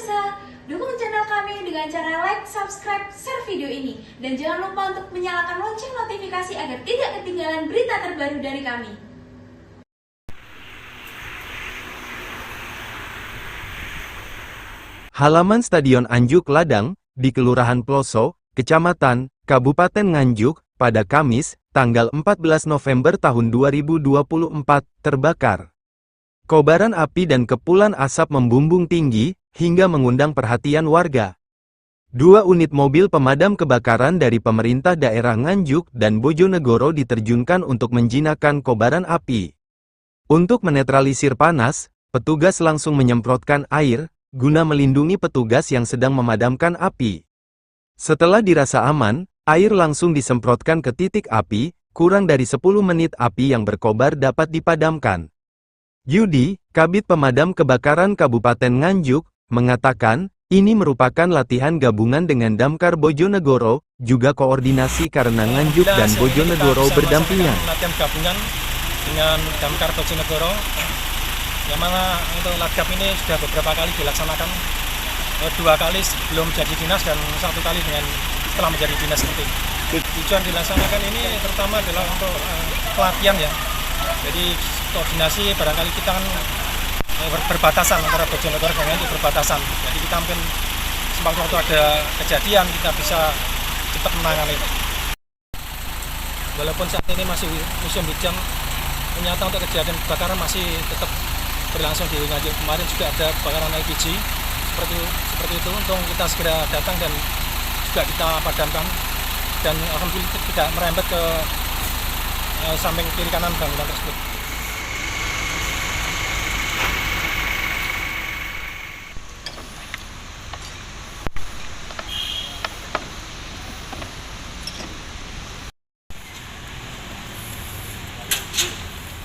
biasa, dukung channel kami dengan cara like, subscribe, share video ini. Dan jangan lupa untuk menyalakan lonceng notifikasi agar tidak ketinggalan berita terbaru dari kami. Halaman Stadion Anjuk Ladang, di Kelurahan Ploso, Kecamatan, Kabupaten Nganjuk, pada Kamis, tanggal 14 November tahun 2024, terbakar. Kobaran api dan kepulan asap membumbung tinggi, hingga mengundang perhatian warga. 2 unit mobil pemadam kebakaran dari pemerintah daerah Nganjuk dan Bojonegoro diterjunkan untuk menjinakkan kobaran api. Untuk menetralisir panas, petugas langsung menyemprotkan air, guna melindungi petugas yang sedang memadamkan api. Setelah dirasa aman, air langsung disemprotkan ke titik api, kurang dari 10 menit api yang berkobar dapat dipadamkan. Yudi, Kabid Pemadam Kebakaran Kabupaten Nganjuk, mengatakan, ini merupakan latihan gabungan dengan Damkar Bojonegoro, juga koordinasi karena Nganjuk dan Bojonegoro berdampingan. Latihan gabungan dengan Damkar Bojonegoro, yang mana untuk latgab ini sudah beberapa kali dilaksanakan, 2 kali sebelum jadi dinas dan 1 kali setelah menjadi dinas nanti. Tujuan dilaksanakan ini terutama adalah untuk pelatihan ya. Jadi koordinasi barangkali kita kan berbatasan antara Bojonegoro dan Nganjuk berbatasan. Jadi kita mungkin waktu ada kejadian kita bisa cepat menangani. Walaupun saat ini masih musim hujan, ternyata untuk kejadian kebakaran masih tetap berlangsung di Nganjuk. Kemarin juga ada kebakaran LPG seperti itu. Untung kita segera datang dan juga kita padamkan, dan alhamdulillah tidak merembet ke samping kiri kanan bangunan tersebut.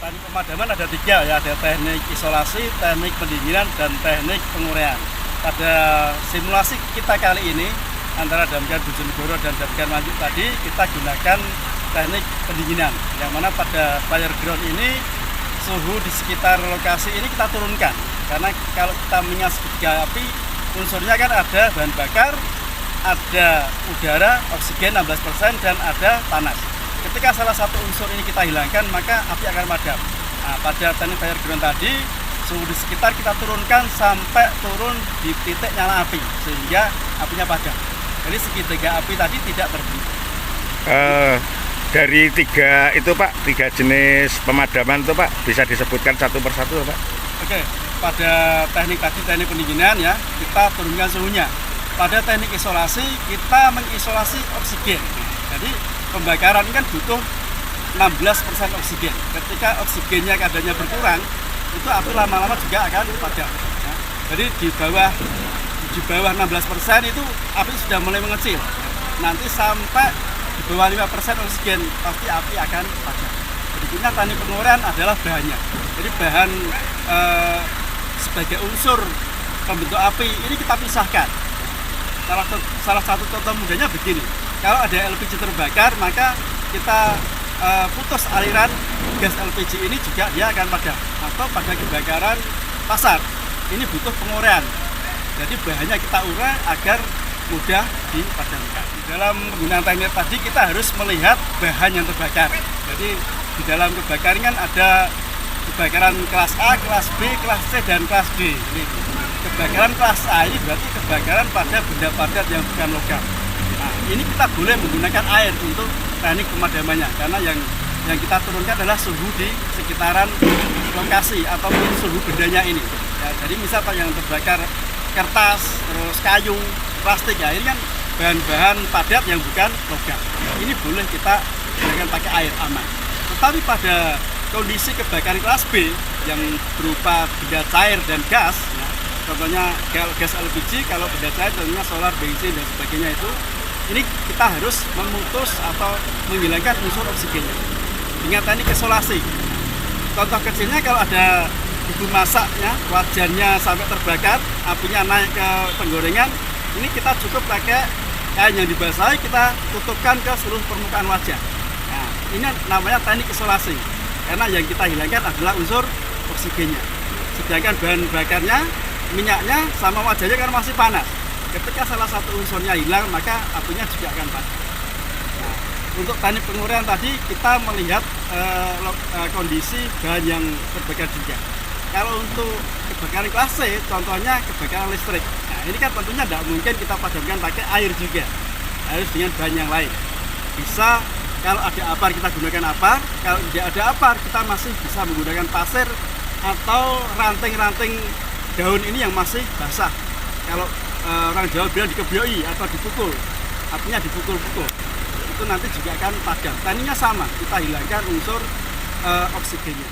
Teknik pemadaman ada 3 ya, ada teknik isolasi, teknik pendinginan, dan teknik penguraian. Pada simulasi kita kali ini antara Damkar Bojonegoro dan Damkar Nganjuk tadi, kita gunakan teknik pendinginan, yang mana pada fire ground ini suhu di sekitar lokasi ini kita turunkan, karena kalau kita minyak segitiga api, unsurnya kan ada bahan bakar, ada udara, oksigen 16%, dan ada panas. Ketika salah satu unsur ini kita hilangkan, maka api akan padam. Nah, pada teknik fire ground tadi, suhu di sekitar kita turunkan sampai turun di titik nyala api, sehingga apinya padam. Jadi segitiga api tadi tidak berhenti. Dari 3 itu Pak, 3 jenis pemadaman itu Pak, bisa disebutkan satu persatu Pak? Oke, pada teknik tadi, teknik pendinginan ya, kita turunkan suhunya. Pada teknik isolasi, kita mengisolasi oksigen. Jadi pembakaran ini kan butuh 16% oksigen. Ketika oksigennya kadarnya berkurang, itu api lama-lama juga akan padam. Ya. Jadi di bawah 16% itu api sudah mulai mengecil. Nanti sampai di bawah 5% oksigen, pasti api akan padam. Berikutnya teknik penguraian adalah bahannya. Jadi bahan sebagai unsur pembentuk api ini kita pisahkan. Salah satu contoh mudahnya begini. Kalau ada LPG terbakar, maka kita putus aliran gas LPG ini juga dia akan padam. Atau pada kebakaran pasar, ini butuh penguraian. Jadi bahannya kita urai agar mudah dipadamkan. Di dalam penggunaan teknik tadi kita harus melihat bahan yang terbakar. Jadi di dalam kebakaran kan ada kebakaran kelas A, kelas B, kelas C, dan kelas D. Ini kebakaran kelas A ini berarti kebakaran pada benda padat yang bukan logam. Nah, ini kita boleh menggunakan air untuk teknik pemadamannya, karena yang kita turunkan adalah suhu di sekitaran lokasi atau suhu bendanya ini. Ya, jadi misal yang terbakar kertas, terus kayu, plastik, ya ini kan bahan-bahan padat yang bukan logam. Ini boleh kita gunakan pakai air aman. Tetapi pada kondisi kebakaran kelas B yang berupa benda cair dan gas, ya, contohnya gas LPG, kalau benda cair contohnya solar, bensin, dan sebagainya itu, ini kita harus memutus atau menghilangkan unsur oksigennya dengan teknik isolasi. Contoh kecilnya kalau ada ibu masak ya, wajannya sampai terbakar, apinya naik ke penggorengan, ini kita cukup pakai kain yang dibasahi, kita tutupkan ke seluruh permukaan wajan. Nah, ini namanya teknik isolasi, karena yang kita hilangkan adalah unsur oksigennya. Sedangkan bahan bakarnya minyaknya sama wajahnya karena masih panas. Ketika salah satu unsurnya hilang, maka apinya juga akan padam. Nah, untuk teknik pengurian tadi kita melihat kondisi bahan yang terbakar juga. Kalau untuk kebakaran kelas C, contohnya kebakaran listrik. Nah, ini kan tentunya tidak mungkin kita padamkan pakai air juga, harus dengan bahan yang lain. Bisa kalau ada apar kita gunakan apar, kalau tidak ada apar kita masih bisa menggunakan pasir atau ranting-ranting daun ini yang masih basah. Kalau orang Jawa bilang dikebyoi atau dipukul, artinya dipukul-pukul, itu nanti juga akan padam. Tekniknya sama, kita hilangkan unsur oksigennya.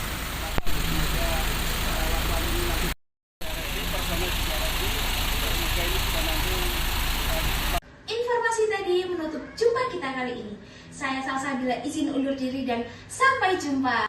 Informasi tadi menutup jumpa kita kali ini. Saya Salsabila izin undur diri dan sampai jumpa.